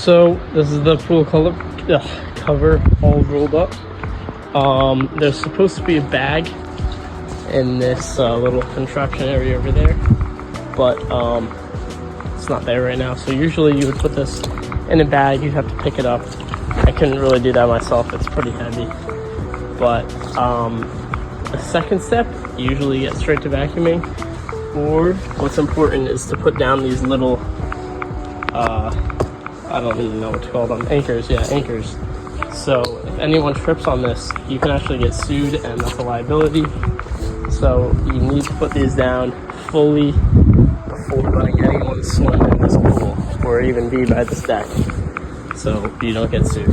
So this is the pool cover all rolled up. There's supposed to be a bag in this little contraption area over there, but it's not there right now. So usually you would put this in a bag, you'd have to pick it up. I couldn't really do that myself, it's pretty heavy. But the second step, you usually get straight to vacuuming, or what's important is to put down these little I don't even know what to call them, anchors. Yeah, anchors. So if anyone trips on this, you can actually get sued, and that's a liability. So you need to put these down fully before letting anyone swim in this pool or even be by this deck, so you don't get sued.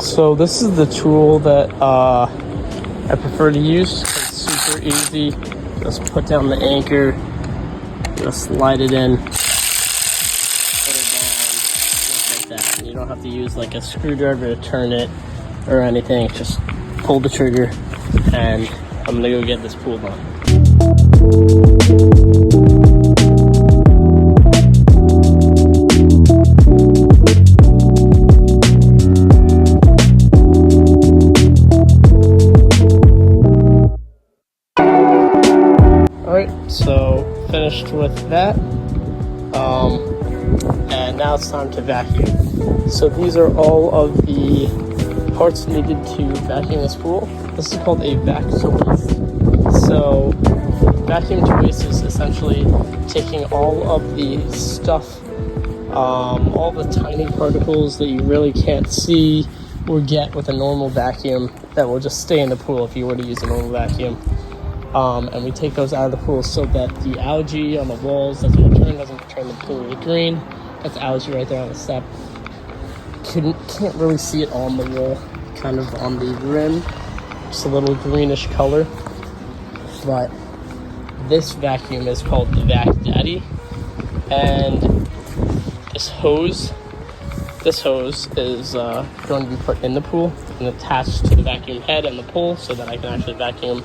So this is the tool that I prefer to use. It's super easy. Just put down the anchor, just slide it in, put it down, just like that. And you don't have to use like a screwdriver to turn it or anything. Just pull the trigger, and I'm gonna go get this pool done. Alright, so finished with that. And now it's time to vacuum. So these are all of the parts needed to vacuum this pool. This is called a vac to waste. So vacuum to waste is essentially taking all of the stuff, all the tiny particles that you really can't see or get with a normal vacuum that will just stay in the pool if you were to use a normal vacuum. And we take those out of the pool so that the algae on the walls doesn't turn the pool green. That's algae right there on the step. Can't really see it on the wall, kind of on the rim. Just a little greenish color. But this vacuum is called the Vac Daddy. And this hose is going to be put in the pool and attached to the vacuum head and the pole so that I can actually vacuum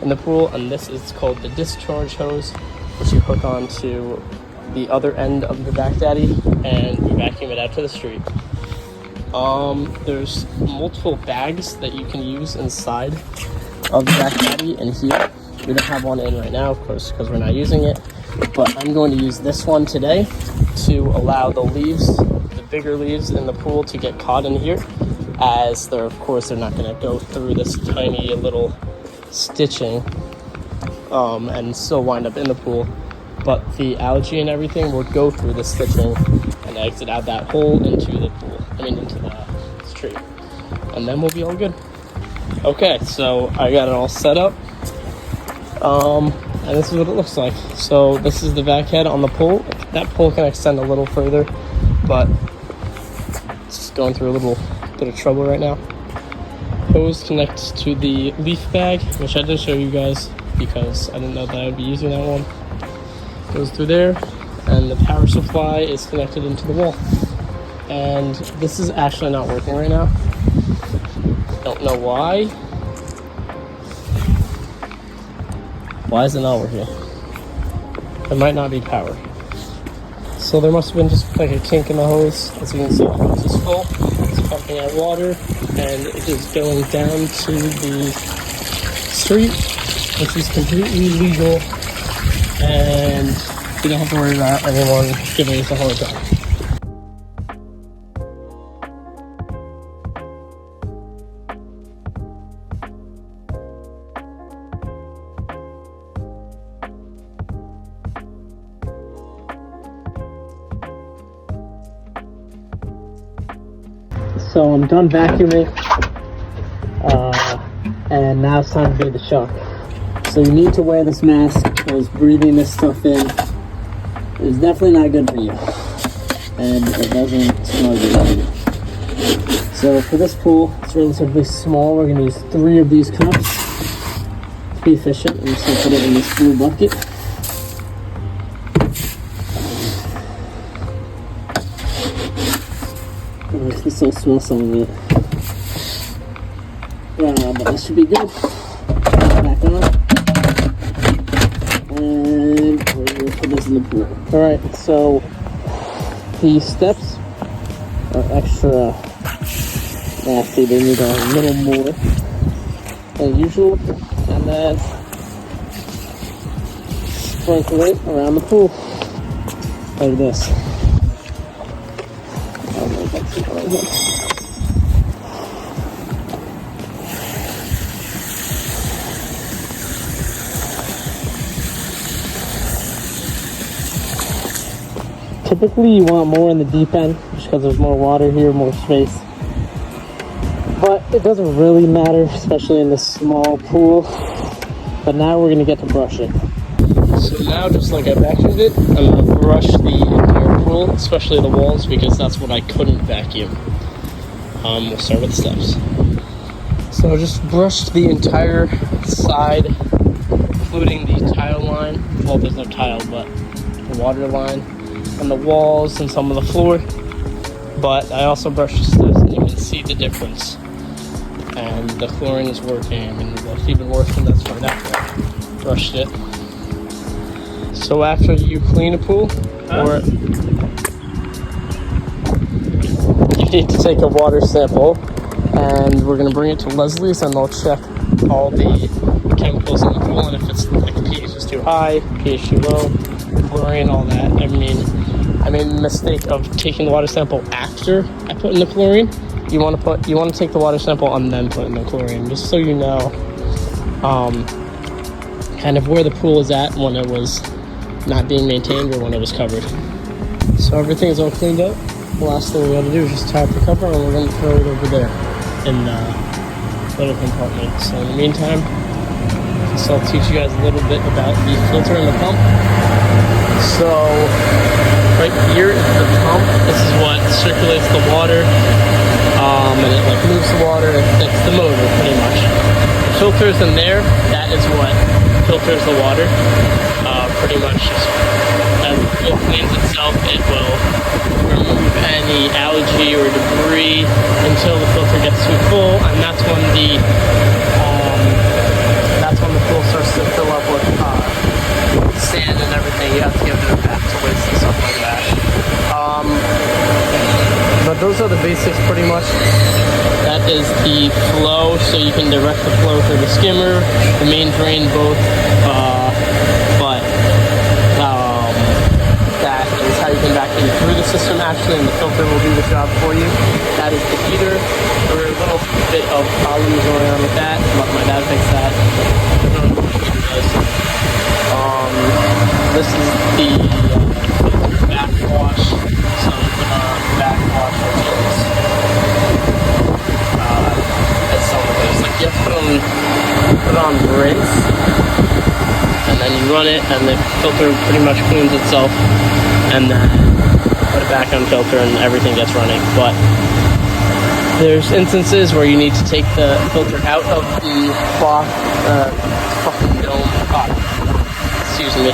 in the pool. And this is called the discharge hose, which you hook onto the other end of the Vac Daddy and you vacuum it out to the street. There's multiple bags that you can use inside of the Vac Daddy in here. We don't have one in right now, of course, because we're not using it, but I'm going to use this one today to allow the leaves, the bigger leaves in the pool, to get caught in here, as they're not going to go through this tiny little stitching and still wind up in the pool, but the algae and everything will go through the stitching and exit out that hole into the pool, into the street, and then we'll be all good. Okay, so I got it all set up, and this is what it looks like. So this is the vac head on the pole. That pole can extend a little further, but it's just going through a little bit of trouble right now. Hose connects to the leaf bag, which I did show you guys because I didn't know that I would be using that one. Goes through there, and the power supply is connected into the wall. And this is actually not working right now. Don't know why. Why is it not working? It might not be power. So there must have been just like a kink in the hose. As you can see, the hose is full. It's pumping out water, and it is going down to the street, which is completely legal, and you don't have to worry about anyone giving us a hard time. So I'm done vacuuming, and now it's time to do the shock. So you need to wear this mask, because breathing this stuff in is definitely not good for you, and it doesn't smell good either. So for this pool, it's relatively small. We're going to use 3 of these cups to be efficient. I'm just going to put it in this blue bucket. I can still smell some of it. But that should be good. Back on. And we're going to put this in the pool. Alright, so the steps are extra nasty. They need a little more than usual. And then sprinkle it around the pool like this. Typically you want more in the deep end just because there's more water here, more space. But it doesn't really matter, especially in this small pool. But now we're gonna get to brush it. So now, just like I vacuumed it, I'm gonna brush the entire pool, especially the walls, because that's what I couldn't vacuum. We'll start with the steps. So I just brushed the entire side, including the tile line. Well, there's no tile, but the water line, and the walls and some of the floor. But I also brushed the steps, and you can see the difference. And the chlorine is working, and that's even worse than that's right after I brushed it. So after you clean a pool, or you need to take a water sample, and we're gonna bring it to Leslie's, and they'll check all the chemicals in the pool, and if it's like the pH is too high, pH too low, chlorine, all that. I made the mistake of taking the water sample after I put in the chlorine. You want to take the water sample and then put in the chlorine, just so you know kind of where the pool is at when it was not being maintained or when it was covered. So everything's all cleaned up. The last thing we got to do is just tie up the cover, and we're going to throw it over there in the little compartment. So in the meantime, I'll teach you guys a little bit about the filter and the pump. So right here is the pump. This is what circulates the water, and it like moves the water. It's the motor pretty much. The filter's in there. That is what filters the water. Pretty much, as it cleans itself, it will remove any algae or debris until the filter gets too full, and that's when the pool starts to fill up with sand and everything. You have to give it back to waste and stuff like that. But those are the basics pretty much. That is the flow, so you can direct the flow through the skimmer, the main drain, both. That is how you can vacuum through the system actually, and the filter will do the job for you. That is the heater. There were a little bit of problems going on with that, but my dad fixed that. I don't know what the heater does. This is the backwash. So we put on backwash routines. As some of those, like you have to put on rinse, and then you run it, and the filter pretty much cleans itself, and then put it back on filter, and everything gets running. But there's instances where you need to take the filter out of the cloth, fucking dome pot. Excuse me.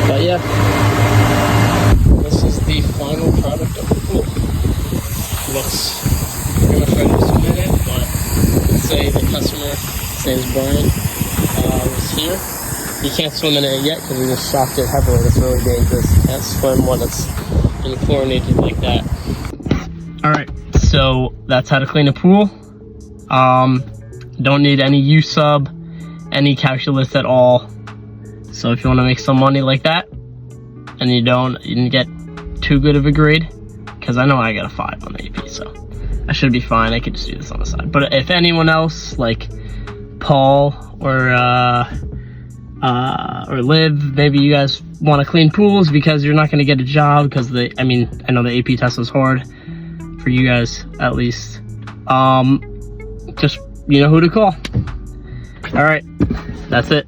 But yeah, this is the final product of the pool. Looks pretty much ready to submit it, but let's say the customer, his name's Brian, was here. You can't swim in it yet because we just shocked it heavily. It's really dangerous. You can't swim when it's been chlorinated like that. Alright, so that's how to clean a pool. Don't need any U-sub, any calculus at all. So if you want to make some money like that, and you didn't get too good of a grade, because I know I got a 5 on the AP, so I should be fine. I could just do this on the side. But if anyone else, like Paul or Liv, maybe you guys want to clean pools because you're not going to get a job because I know the AP test was hard for you guys at least. Just, you know who to call. All right, that's it.